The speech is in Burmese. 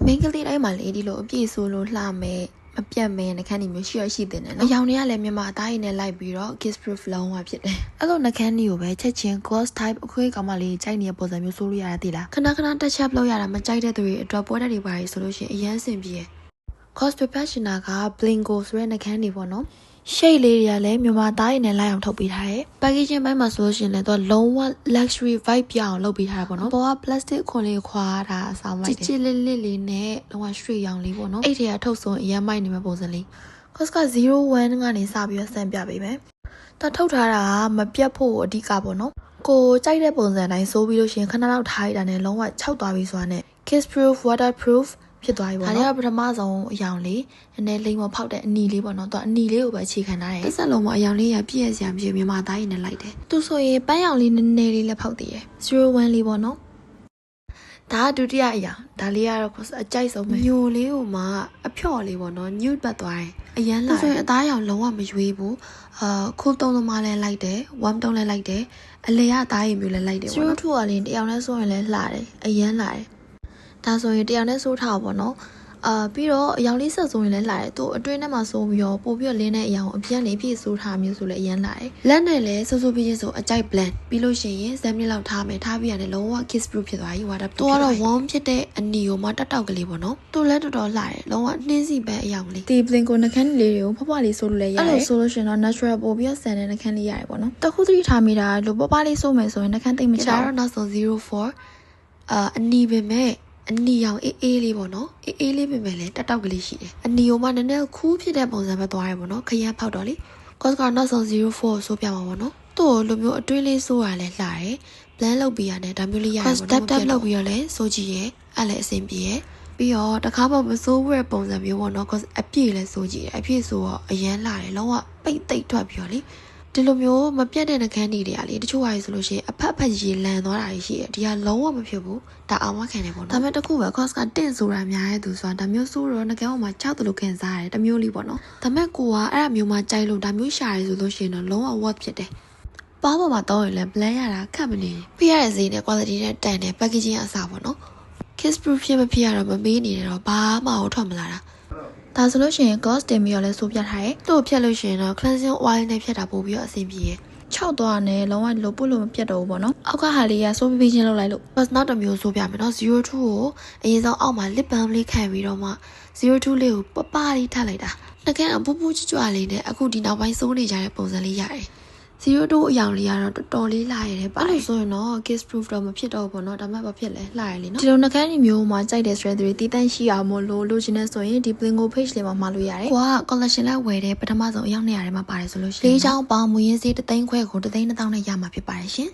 main ကလေးတိုင်းမှာလေဒီလိုအပြည့်ဆိုလို့လှမယ်မပြတ်မဲနှခမ်းနေမျိုးရှိတဲ့နော်အယောင်တွေကလည်းမြန်မာအသားရည်နဲ့လိုက်ပြီးတော့ kiss proof လုံးဝဖြစ်တယ်အဲ့လိုနှခမ်းနေကိုပဲချက်ချင်း gloss type အခွေးကောင်မလေးကြိုက်နေတဲ့ပုံစံမျိုးဆိုလို့ရတာသိလားခဏတက်ချက်လုပ်ရတာမကြိုက်တဲ့သူတွေအတွက်ပွဲတက်တွေပါရီဆိုလို့ရှိရင်အရန်ဆင်ပြေ cost professional က blingo ဆိုတဲ့နှခမ်းနေပေါ့နော်ရှိတ်လေးတွေကလည်းမြန်မာသားရည်နဲ့လိုက်အောင်ထုတ်ပေးထားတယ် packaging ဘက်မှာဆိုလို့ရှိရင်လည်းသူကလုံးဝ luxury vibe ပြအောင်လုပ်ပေးထားတာပေါ့နော်ပေါ်က plastic ခွန်လေးခွာတာအဆောင်လိုက်တယ်ချစ်လေးနဲ့လုံးဝ straight ရောင်လေးပေါ့နော်အဲ့ဒီကထုတ်ဆုံးအရန်မိုက်နေမဲ့ပုံစံလေး cost က01ကနေစပြီးတော့စမ်းပြပေးမယ်သူထုတ်ထားတာမပြတ်ဖို့အဓိကပေါ့နော်ကိုကြိုက်တဲ့ပုံစံတိုင်းစိုးပြီးလို့ရှိရင်ခဏလောက်ထားရတာနဲ့လုံးဝခြောက်သွားပြီးဆိုတာနဲ့ kiss proof waterproofဖြစ်သွားပြီပေါ့နော်ဒါကပထမဆုံးအယောင်လေးနည်းနည်းလိမ့်မဖောက်တဲ့အနီလေးပေါ့နော်သူကအနီလေးကိုပဲအခြေခံထားတယ်တစ်ဆက်လုံးမှာအယောင်လေးရပြည့်ရစရာမရှိဘူးမြန်မာသားရည်နဲ့လိုက်တယ်သူဆိုရင်ပန်းရောင်လေးနည်းနည်းလေးလက်ဖောက်တည်တယ်01လေးပေါ့နော်ဒါကဒုတိယအယောင်ဒါလေးကတော့အကြိုက်ဆုံးပဲညိုလေးကိုမှအဖျော့လေးပေါ့နော် nude ပတ်သွားတယ်အရန်လာဆိုရင်အသားရောင်လုံးဝမရွေးဘူးခိုးတုံးသမားလည်းလိုက်တယ်ဝမ်တုံးလည်းလိုက်တယ်အလေကအသားရည်မျိုးလည်းလိုက်တယ်ပေါ့နော်02ကလည်းတယောက်နဲ့ဆိုရင်လည်းလှတယ်အရန်လှတယ်ဒါဆိုရင်တယောက်နဲ့စိုးထားပေါ့နော်ပြီးတော့အယောင်လေးဆက်ဆိုရင်လည်းလာတယ်သူအတွင်းထဲမှာစိုးပြီးတော့ပို့ပြီးတော့လင်းတဲ့အယောင်အပြည့်နဲ့ပြည့်စိုးထားမျိုးဆိုလည်းအရင်လာတယ်လက်နဲ့လည်းစိုးပြီးချင်းဆိုအကြိုက် blend ပြီးလို့ရှိရင်ဇက်မြစ်လောက်ထားမယ်ထားပြီးရတယ်လုံးဝ kiss proof ဖြစ်သွားပြီ water proof သူကတော့ warm ဖြစ်တဲ့အနီကိုမှတက်ကလေးပေါ့နော်သူလည်းတော်တော်လာတယ်လုံးဝနှင်းစီပန်းအယောင်လေးဒီ blend ကိုနှခမ်းလေးတွေကိုဖွားလေးစိုးလို့လည်းရတယ်အဲ့လိုဆိုလို့ရှိရင်တော့ natural ပို့ပြီးတော့ဆန်တဲ့နှခမ်းလေးရတယ်ပေါ့နော်တခုသတိထားမိတာလို့ဖွားလေးစိုးမယ်ဆိုရင်နှခမ်းသိမ့်မချတော့နောက်ဆုံး04အနီပင်မဲ့အနီရောင်အေးလေးပေါ့နော်အေးလေးပြင်မဲ့လဲတက်တောက်ကလေးရှိတယ်အနီရောမှနည်းနည်းခူးဖြစ်တဲ့ပုံစံပဲသွားရပေါ့နော်ခရမ်းဖောက်တော့လေ cost ကနောက်ဆုံး04ဆိုပြမှာပေါ့နော်သူ့ကိုလိုမျိုးအတွင်းလေးစိုးရလဲလှတယ် blend လုပ်ပြီးရတယ်ဒါမျိုးလေးရတယ်ပေါ့နော် step လုပ်ပြီးတော့လဲစိုးကြည့်ရဲအဲ့လဲအဆင်ပြေရဲပြီးတော့တခါမှမစိုးဘူးတဲ့ပုံစံမျိုးပေါ့နော် cost အပြည့်လဲစိုးကြည့်အပြည့်ဆိုတော့အရန်လှတယ်လုံးဝပိတ်သိပ်ထွက်ပြီးတော့လေဒီလိုမျိုးမပြတ်တဲ့နှကန်းတွေတွေကလေတချို့ဟာဆိုလို့ရှိရင်အဖက်ရေလန်သွားတာရှိတယ်ဒီကလုံးဝမဖြစ်ဘူးဒါအောင်မခံတယ်ပေါ့နော်ဒါပေမဲ့တခုပဲ cost ကတင့်ဆိုတာများရဲ့သူဆိုတာဒါမျိုးဆိုတော့နှကန်းပေါ်မှာကြောက်တယ်လို့ခံစားရတယ်တမျိုးလေးပေါ့နော်ဒါပေမဲ့ကိုကအဲ့ဒါမျိုးမှကြိုက်လို့ဒါမျိုးရှာရဲဆိုလို့ရှိရင်တော့လုံးဝ worth ဖြစ်တယ်ပါပေါ်မှာတောင်းရင်လည်း blend ရတာခက်မနေပြရတဲ့ဈေးနဲ့ quality နဲ့တန်တယ် packaging အစားပေါ့နော် kiss proof ဖြစ်မဖြစ်ရတော့မမေးနေတယ်တော့ဘာမှဟောထွက်မလာတာဒါဆိုလို့ရှိရင် gloss တင်ပြီးတော့လဲဆိုပြထားတယ်။သူ့ကိုဖြတ်လို့ရှိရင်တော့ cleansing oil နဲ့ဖြတ်တာပို့ပြီးတော့အဆင်ပြေတယ်။6သွားနဲ့လုံးဝလိုပုတ်လို့မပြတ်တော့ဘူးပေါ့နော်။အောက်ကဟာလေးကဆိုပြီးချင်းလောက်လိုက်လို့ first နောက်တစ်မျိုးဆိုပြမယ်နော်02ကိုအရင်ဆုံးအောက်မှာ lip balm လေးခံပြီးတော့မှ02လေးကိုပပလေးထပ်လိုက်တာ။နှကန်းအပူပူကြွကြွလေးနဲ့အခုဒီနောက်ပိုင်းစိုးနေကြတဲ့ပုံစံလေးရတယ်။02အယောင်လေးကတော့တော်တော်လေးလှရတယ်ပါလို့ဆိုရင်တော့ kiss proof တော့မဖြစ်တော့ဘူးနော်ဒါမှမဖြစ်လဲလှရလေနော်ဒီလိုနှကန်းဒီမျိုးမှာကြိုက်တဲ့ strength တွေတီးတန့်ရှိအောင်မို့လို့ချင်တဲ့ဆိုရင်ဒီ blingo page လေးမှာမှာလို့ရတယ်ကိုက collection လိုက်ဝယ်တဲ့ပထမဆုံးအယောင်200ထဲမှာပါတယ်ဆိုလို့ရှိရင်၄ချောင်းပေါင်းမူရင်းစေး3သိန်းခွဲကို3သိန်း2000နဲ့ရမှာဖြစ်ပါတယ်ရှင်